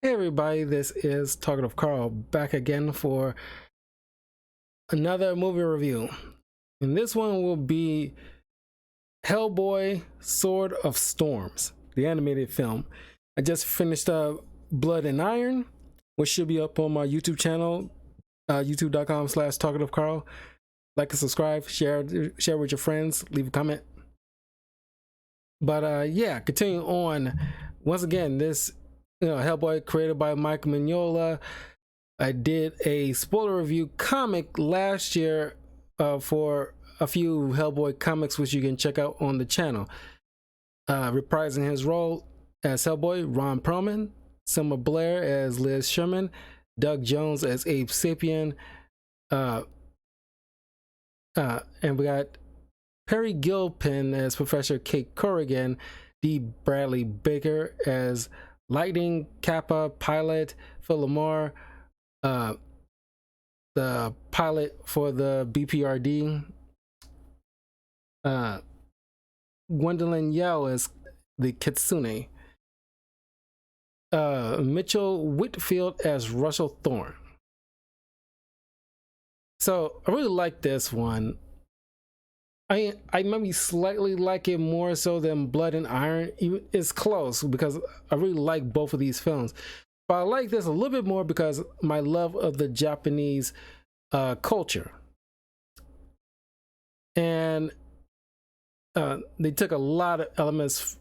Hey everybody, this is Talkative Carl back again for another movie review. And this one will be Hellboy Sword of Storms, the animated film. I just finished up Blood and Iron, which should be up on my YouTube channel, youtube.com/talkativecarl. Like and subscribe, share with your friends, leave a comment. But yeah, continuing on. Once again, this Hellboy created by Mike Mignola. I did a spoiler review comic last year for a few Hellboy comics, which you can check out on the channel. Reprising his role as Hellboy, Ron Perlman, Selma Blair as Liz Sherman, Doug Jones as Abe Sapien, and we got Perry Gilpin as Professor Kate Corrigan, D. Bradley Baker as Lightning, Kappa, Pilot, Phil Lamar, the pilot for the BPRD, Gwendolyn Yao as the Kitsune, Mitchell Whitfield as Russell Thorne. So I really like this one. I maybe slightly like it more so than Blood and Iron. It's close because I really like both of these films. But I like this a little bit more because my love of the Japanese culture. And they took a lot of elements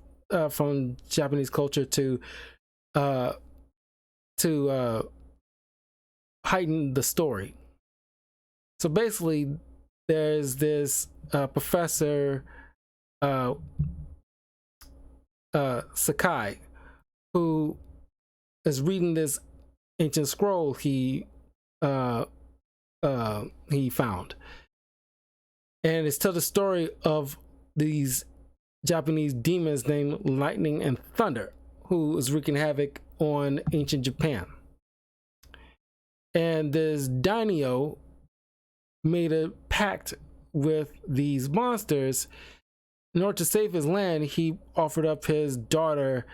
from Japanese culture to heighten the story. So basically, there's this professor Sakai who is reading this ancient scroll he found, and it's tells the story of these Japanese demons named Lightning and Thunder, who is wreaking havoc on ancient Japan. And this daimyo made a pact with these monsters. In order to save his land, he offered up his daughter,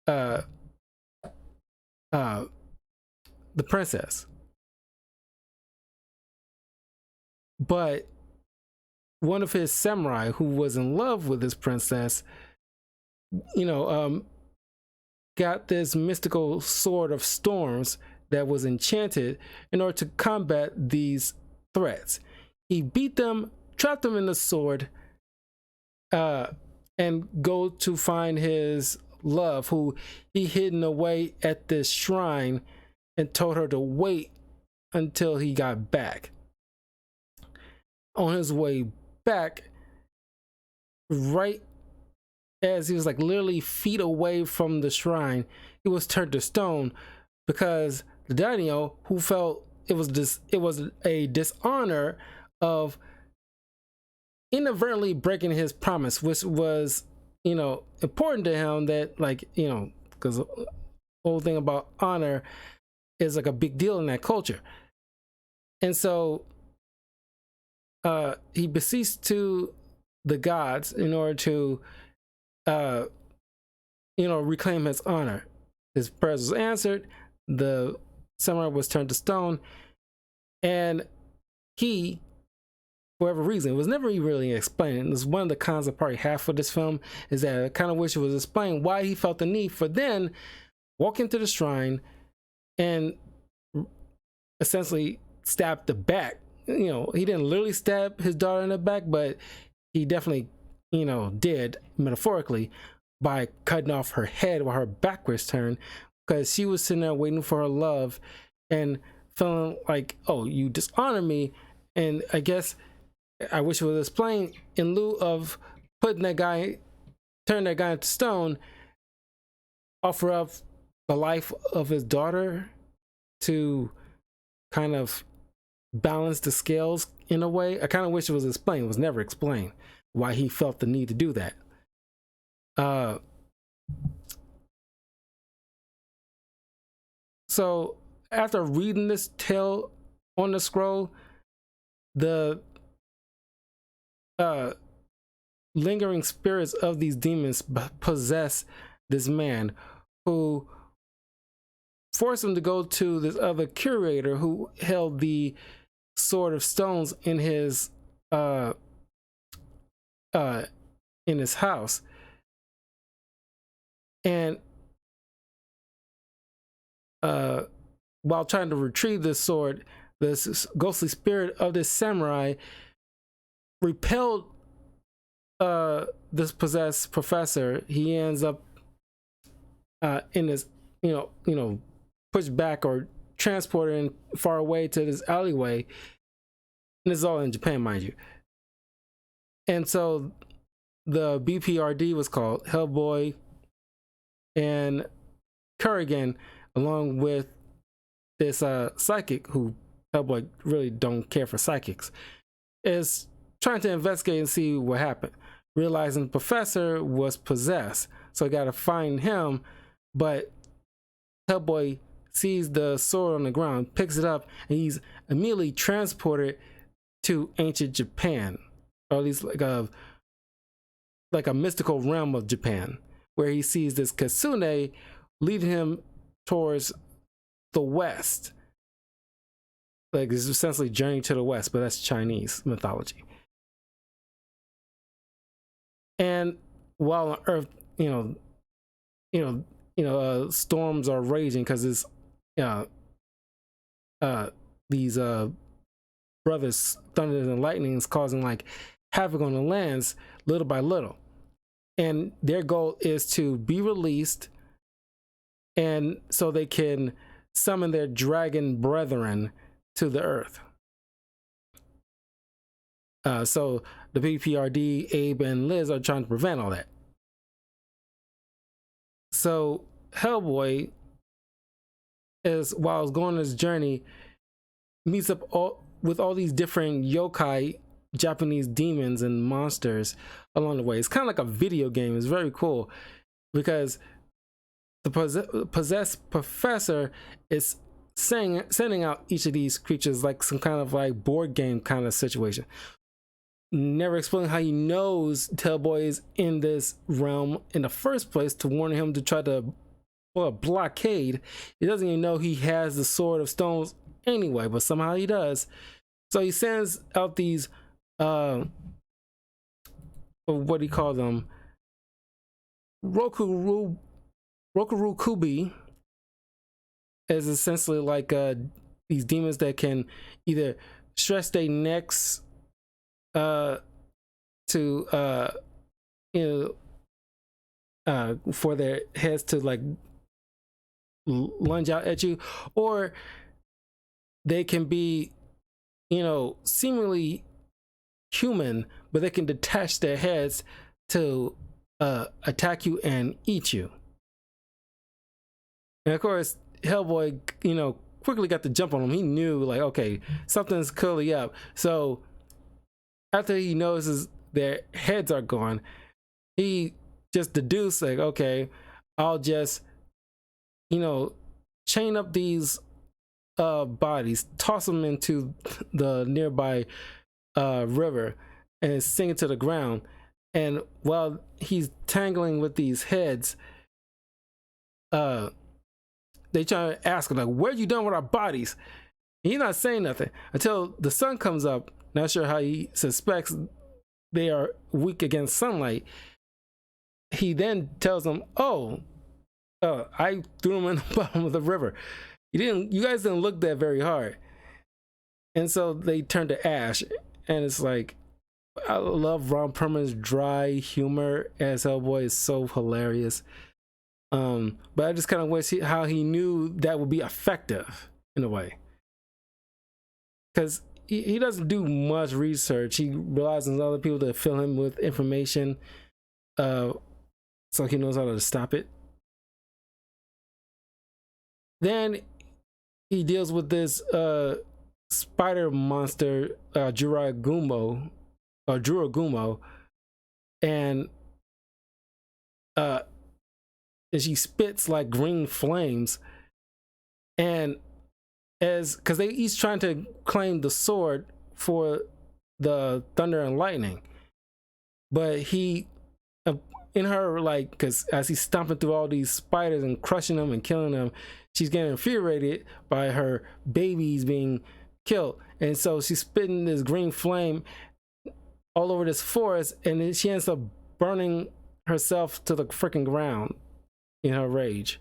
the princess. But one of his samurai, who was in love with this princess, got this mystical sword of storms that was enchanted in order to combat these threats. He beat them, trapped them in the sword, and go to find his love, who he hidden away at this shrine, and told her to wait until he got back. On his way back, right as he was like literally feet away from the shrine, he was turned to stone because the daimyo, who felt it was a dishonor of inadvertently breaking his promise, which was important to him, that because the whole thing about honor is like a big deal in that culture. And so he beseeched to the gods in order to reclaim his honor. His prayers was answered. The samurai was turned to stone, and he, for whatever reason, it was never really explained. This is one of the cons I probably have for this film, is that I kind of wish it was explained why he felt the need for then walk into the shrine and essentially stab the back. He didn't literally stab his daughter in the back, but he definitely, did metaphorically by cutting off her head while her back was turned, because she was sitting there waiting for her love and feeling like, oh, you dishonor me. And I guess I wish it was explained, in lieu of turn that guy into stone, offer up the life of his daughter to kind of balance the scales in a way. I kind of wish it was explained. It was never explained why he felt the need to do that. So after reading this tale on the scroll, the lingering spirits of these demons possess this man, who forced him to go to this other curator who held the Sword of Stones in his house. And while trying to retrieve this sword, this ghostly spirit of this samurai repelled this possessed professor. He ends up in this, pushed back or transported far away to this alleyway. And this is all in Japan, mind you. And so the BPRD was called Hellboy and Kurrigan, along with this psychic who Hellboy really don't care for psychics, is trying to investigate and see what happened, realizing the professor was possessed. So I got to find him, but Hellboy sees the sword on the ground, picks it up, and he's immediately transported to ancient Japan, or at least like a mystical realm of Japan, where he sees this Kitsune leading him towards the West. Like, it's essentially Journey to the West, but that's Chinese mythology. And while on Earth, storms are raging because it's these brothers, thunder and lightnings, causing like havoc on the lands little by little. And their goal is to be released, and so they can summon their dragon brethren to the earth. So the BPRD, Abe, and Liz are trying to prevent all that. So Hellboy, while he's going on his journey, meets up with all these different yokai, Japanese demons and monsters along the way. It's kind of like a video game. It's very cool because the possessed professor is sending out each of these creatures like some kind of like board game kind of situation. Never explaining how he knows Hellboy is in this realm in the first place to warn him to try to blockade. He doesn't even know he has the Sword of Stones anyway, but somehow he does. So he sends out these what do you call them? Rokuryu Kubi is essentially like these demons that can either stretch their necks for their heads to like lunge out at you, or they can be seemingly human, but they can detach their heads to attack you and eat you. And of course Hellboy quickly got the jump on him. He knew like, okay, something's clearly up. So after he notices their heads are gone, he just deduced like, okay, I'll just chain up these bodies, toss them into the nearby river, and sink it to the ground. And while he's tangling with these heads, they try to ask him like, "What you done with our bodies?" He's not saying nothing until the sun comes up. Not sure how he suspects they are weak against sunlight. He then tells them, I threw him in the bottom of the river. You guys didn't look that very hard. And so they turn to ash. And it's like, I love Ron Perlman's dry humor as Hellboy is so hilarious. But I just kind of wish how he knew that would be effective in a way. Because he doesn't do much research. He relies on other people to fill him with information, so he knows how to stop it. Then he deals with this spider monster, Juragumo, and she spits like green flames, and because they each trying to claim the sword for the thunder and lightning, but he in her, like, because as he's stomping through all these spiders and crushing them and killing them, she's getting infuriated by her babies being killed, and so she's spitting this green flame all over this forest, and then she ends up burning herself to the freaking ground in her rage.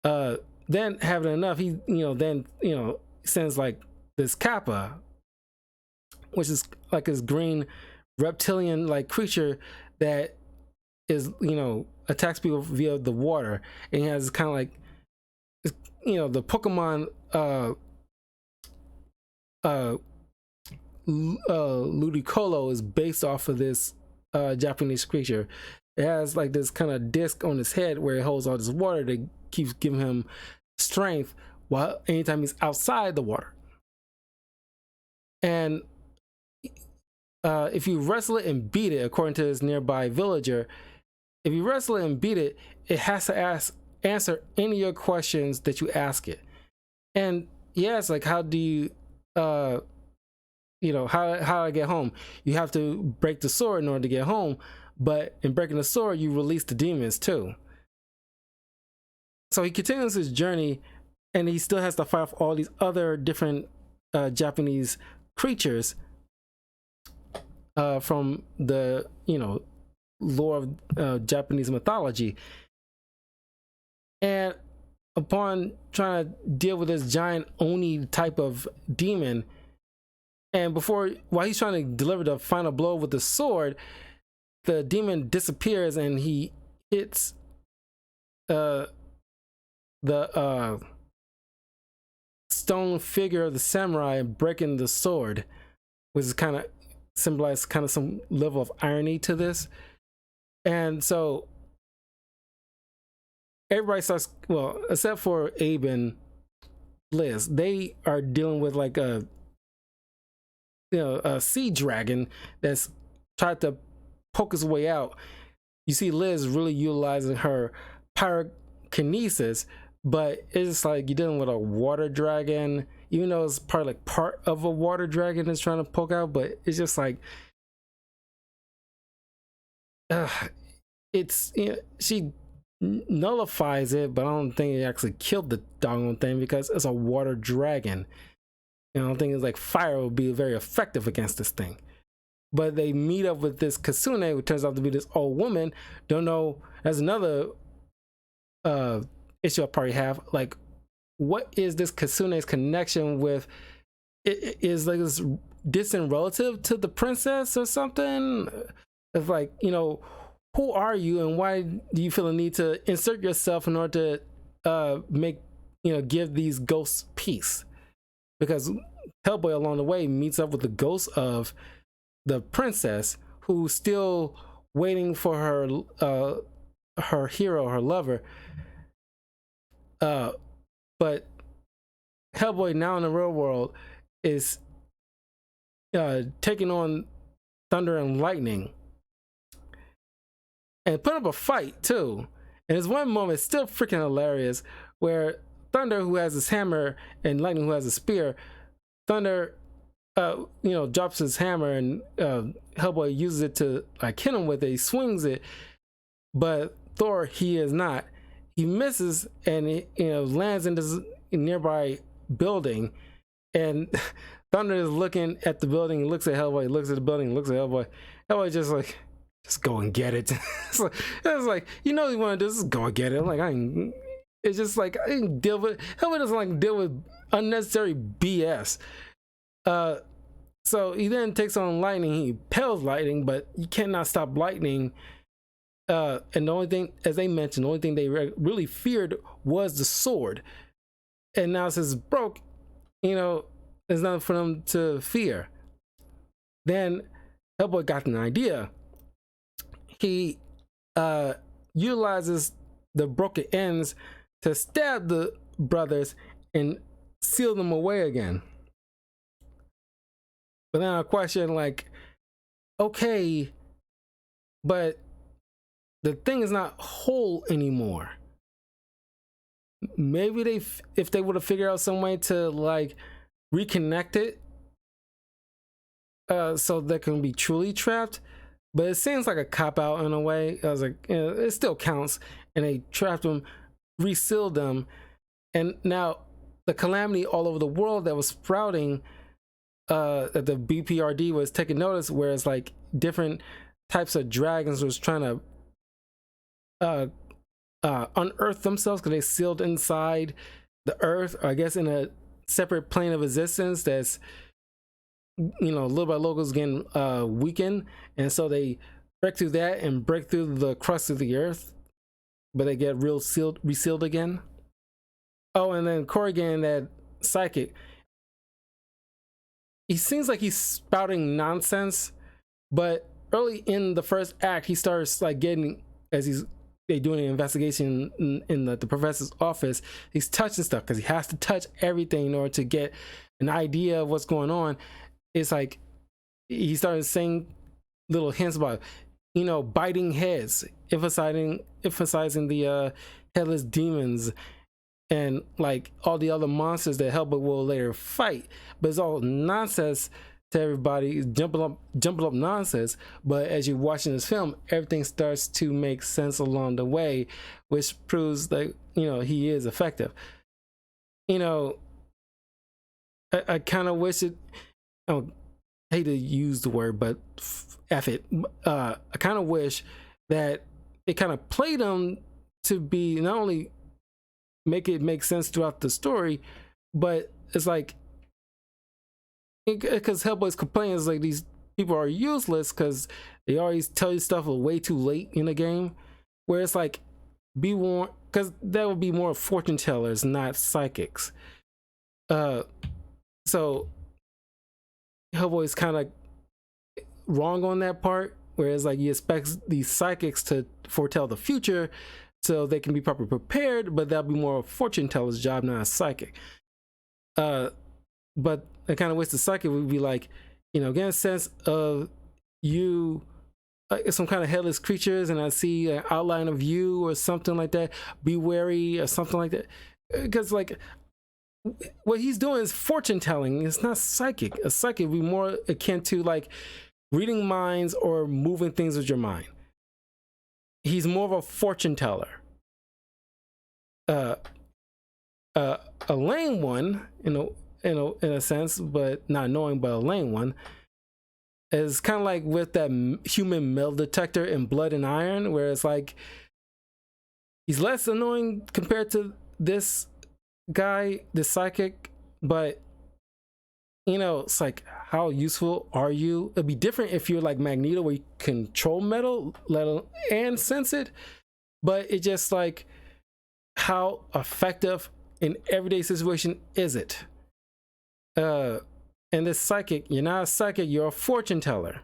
Then having enough, he sends like this Kappa, which is like this green reptilian like creature that is, attacks people via the water, and he has kind of like, the Pokemon Ludicolo is based off of this Japanese creature. It has like this kind of disc on his head where it holds all this water that keeps giving him strength while anytime he's outside the water. And if you wrestle it and beat it, according to this nearby villager, if you wrestle it and beat it, it has to answer any of your questions that you ask it. And yes, like, how do you how I get home? You have to break the sword in order to get home, but in breaking the sword, you release the demons too. So he continues his journey, and he still has to fight off all these other different Japanese creatures from the lore of Japanese mythology. And upon trying to deal with this giant Oni type of demon, and while he's trying to deliver the final blow with the sword, the demon disappears and he hits the stone figure of the samurai, breaking the sword, which is kind of symbolized kind of some level of irony to this. And so everybody starts, well, except for Abe and Liz, they are dealing with like a sea dragon that's tried to poke his way out. You see Liz really utilizing her pyrokinesis, but it's like you're dealing with a water dragon, even though it's part of a water dragon that's trying to poke out, but it's just like she nullifies it, but I don't think it actually killed the doggone thing because it's a water dragon. I don't think it's like fire would be very effective against this thing. But they meet up with this Kasune, who turns out to be this old woman. Don't know. That's another issue I probably have. Like, what is this Kasune's connection with? It is like this distant relative to the princess or something. It's like, who are you and why do you feel the need to insert yourself in order to give these ghosts peace? Because Hellboy along the way meets up with the ghost of the princess, who's still waiting for her hero, her lover. But Hellboy, now in the real world, is taking on Thunder and Lightning and putting up a fight too. And there's one moment, still freaking hilarious, where Thunder, who has his hammer, and Lightning, who has a spear, Thunder drops his hammer, and Hellboy uses it to like hit him with it. He swings it, but Thor, he is not. He misses, and it lands in this nearby building, and Thunder is looking at the building. He looks at Hellboy. He looks at the building. He looks at Hellboy. Hellboy just go and get it. It's like you want to do this, just go and get it. I'm like, it's just like I didn't deal with. Hellboy doesn't like deal with unnecessary BS. So he then takes on Lightning. He impels Lightning, but you cannot stop Lightning. And the only thing, as they mentioned, the only thing they really feared was the sword. And now since it's broke, there's nothing for them to fear. Then Hellboy got an idea. He utilizes the broken ends to stab the brothers and seal them away again. But then I question, like, okay, but the thing is not whole anymore. Maybe if they would have figured out some way to like reconnect it, so they can be truly trapped, but it seems like a cop out in a way. I was like, it still counts. And they trapped them, resealed them, and now the calamity all over the world that was sprouting, that the BPRD was taking notice, whereas like different types of dragons was trying to unearth themselves because they sealed inside the earth, or I guess in a separate plane of existence that's, little by little is getting weakened, and so they break through that and break through the crust of the earth, but they get resealed again. Oh, and then Corrigan, that psychic, he seems like he's spouting nonsense, but early in the first act, he starts like getting, as they doing an investigation in the professor's office, he's touching stuff because he has to touch everything in order to get an idea of what's going on. It's like he started saying little hints about, biting heads, emphasizing the headless demons and like all the other monsters that Hellboy will later fight. But it's all nonsense to everybody, jumping up nonsense. But as you're watching this film, everything starts to make sense along the way, which proves that he is effective. I kind of wish it. I hate to use the word, but F it. I kind of wish that it kind of played them to be not only make it make sense throughout the story, but it's like, because Hellboy's complaining is like these people are useless because they always tell you stuff way too late in the game, where it's like, be warned, because that would be more fortune tellers, not psychics. So Hellboy's kind of wrong on that part, whereas like he expects these psychics to foretell the future so they can be properly prepared, but that'll be more of a fortune teller's job, not a psychic. But I kind of wish the psychic would be like, get a sense of you, some kind of headless creatures, and I see an outline of you or something like that. Be wary or something like that, because like what he's doing is fortune telling. It's not psychic. A psychic would be more akin to like reading minds or moving things with your mind. He's more of a fortune teller. A lame one, in a sense, but not knowing, but a lame one, is kind of like with that human metal detector in Blood and Iron, where it's like he's less annoying compared to this guy, this psychic, but it's like, how useful are you? It'd be different if you're like Magneto, where you control metal, and sense it, but it's just like, how effective in everyday situation is it? And this psychic, you're not a psychic, you're a fortune teller.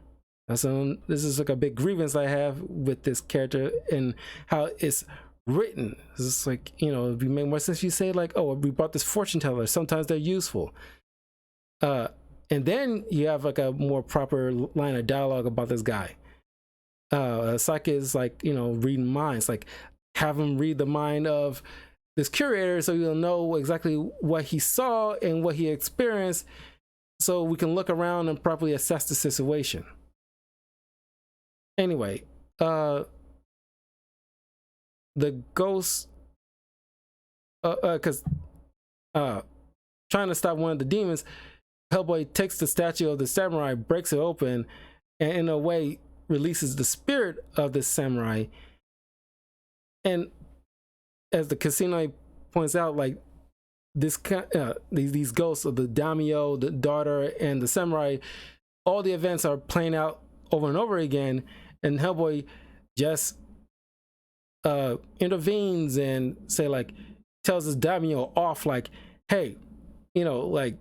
This is like a big grievance I have with this character and how it's written. It's like, it'd make more sense if you say like, oh, we brought this fortune teller, sometimes they're useful. And then you have like a more proper line of dialogue about this guy. A psychic is like, reading minds, like have him read the mind of this curator so you'll know exactly what he saw and what he experienced, so we can look around and properly assess the situation. Anyway, the ghost, because trying to stop one of the demons, Hellboy takes the statue of the samurai, breaks it open, and in a way releases the spirit of the samurai. And as the casino points out, like these ghosts of the daimyo, the daughter, and the samurai, all the events are playing out over and over again, and Hellboy just intervenes and tells his daimyo off, like, hey, like,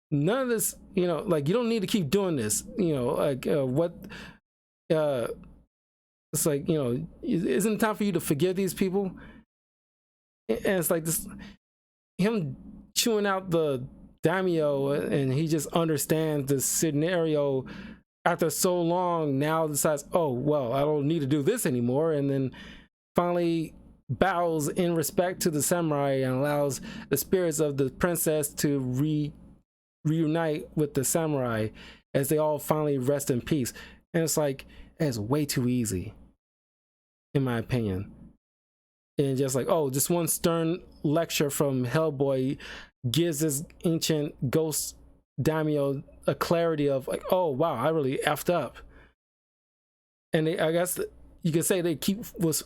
none of this, like, you don't need to keep doing this, what, it's like, isn't it time for you to forgive these people? And it's like this, him chewing out the daimyo, and he just understands the scenario after so long, now decides, oh, well, I don't need to do this anymore, and then finally bows in respect to the samurai and allows the spirits of the princess to reunite with the samurai as they all finally rest in peace. And it's like, It's way too easy, in my opinion. And just like, oh, just one stern lecture from Hellboy gives this ancient ghost daimyo a clarity of like, oh wow, I really effed up. And I guess you could say they was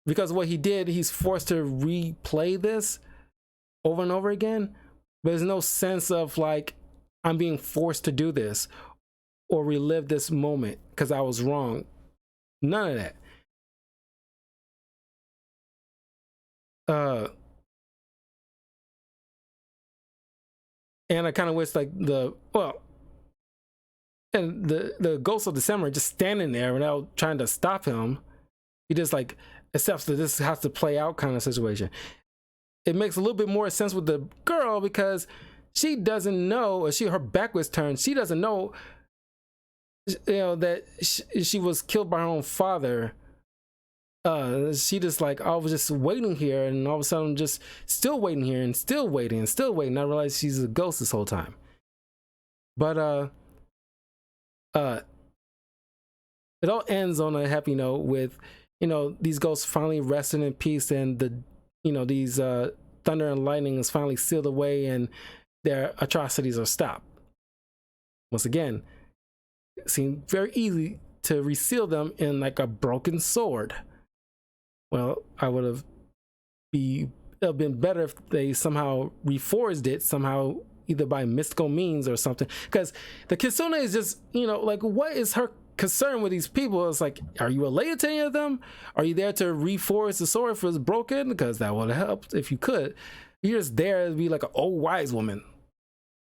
because of what he did, he's forced to replay this over and over again. But there's no sense of like, I'm being forced to do this or relive this moment because I was wrong. None of that. And I kind of wish like and the ghost of December just standing there without trying to stop him. He just like accepts that this has to play out kind of situation. It makes a little bit more sense with the girl because she doesn't know, or her back was turned. She doesn't know, that she was killed by her own father. She just like, I was just waiting here, and all of a sudden I'm just still waiting here and still waiting and still waiting. I realized she's a ghost this whole time. But it all ends on a happy note with, these ghosts finally resting in peace, and these thunder and lightning is finally sealed away, and their atrocities are stopped. Once again, it seemed very easy to reseal them in like a broken sword. Well, it'd have been better if they somehow reforged it somehow, either by mystical means or something. Because the Kitsune is just, like, what is her concern with these people? It's like, are you related to any of them? Are you there to reforge the sword if it's broken? Because that would have helped if you could. You're just there to be like an old wise woman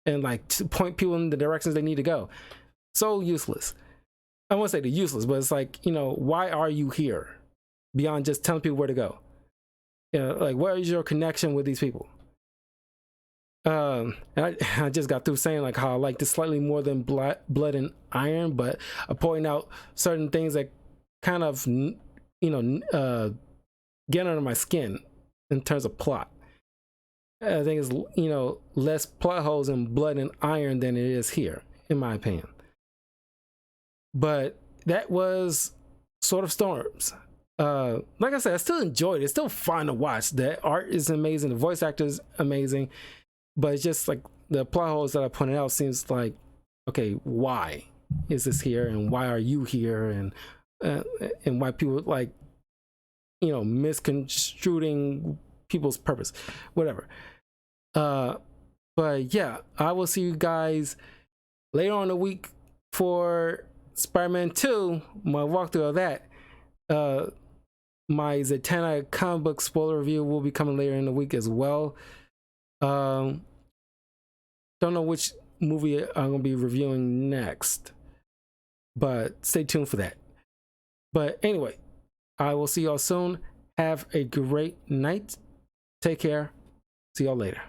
and like to point people in the directions they need to go. So useless. I won't say they're useless, but it's like, why are you here? Beyond just telling people where to go. Like, where is your connection with these people? And I just got through saying like how I like this slightly more than Blood and Iron, but I point out certain things that kind of get under my skin in terms of plot. I think it's less plot holes in Blood and Iron than it is here, in my opinion. But that was Sword of Storms. Like I said, I still enjoyed it. It's still fun to watch. The art is amazing. The voice actor is amazing. But it's just like the plot holes that I pointed out seems like, okay, why is this here? And why are you here? And why people like, misconstruing people's purpose, whatever. But yeah, I will see you guys later on in the week for Spider-Man 2, my walkthrough of that. My Zatanna comic book spoiler review will be coming later in the week as well. Don't know which movie I'm gonna be reviewing next, but stay tuned for that. But anyway, I will see y'all soon. Have a great night. Take care. See y'all later.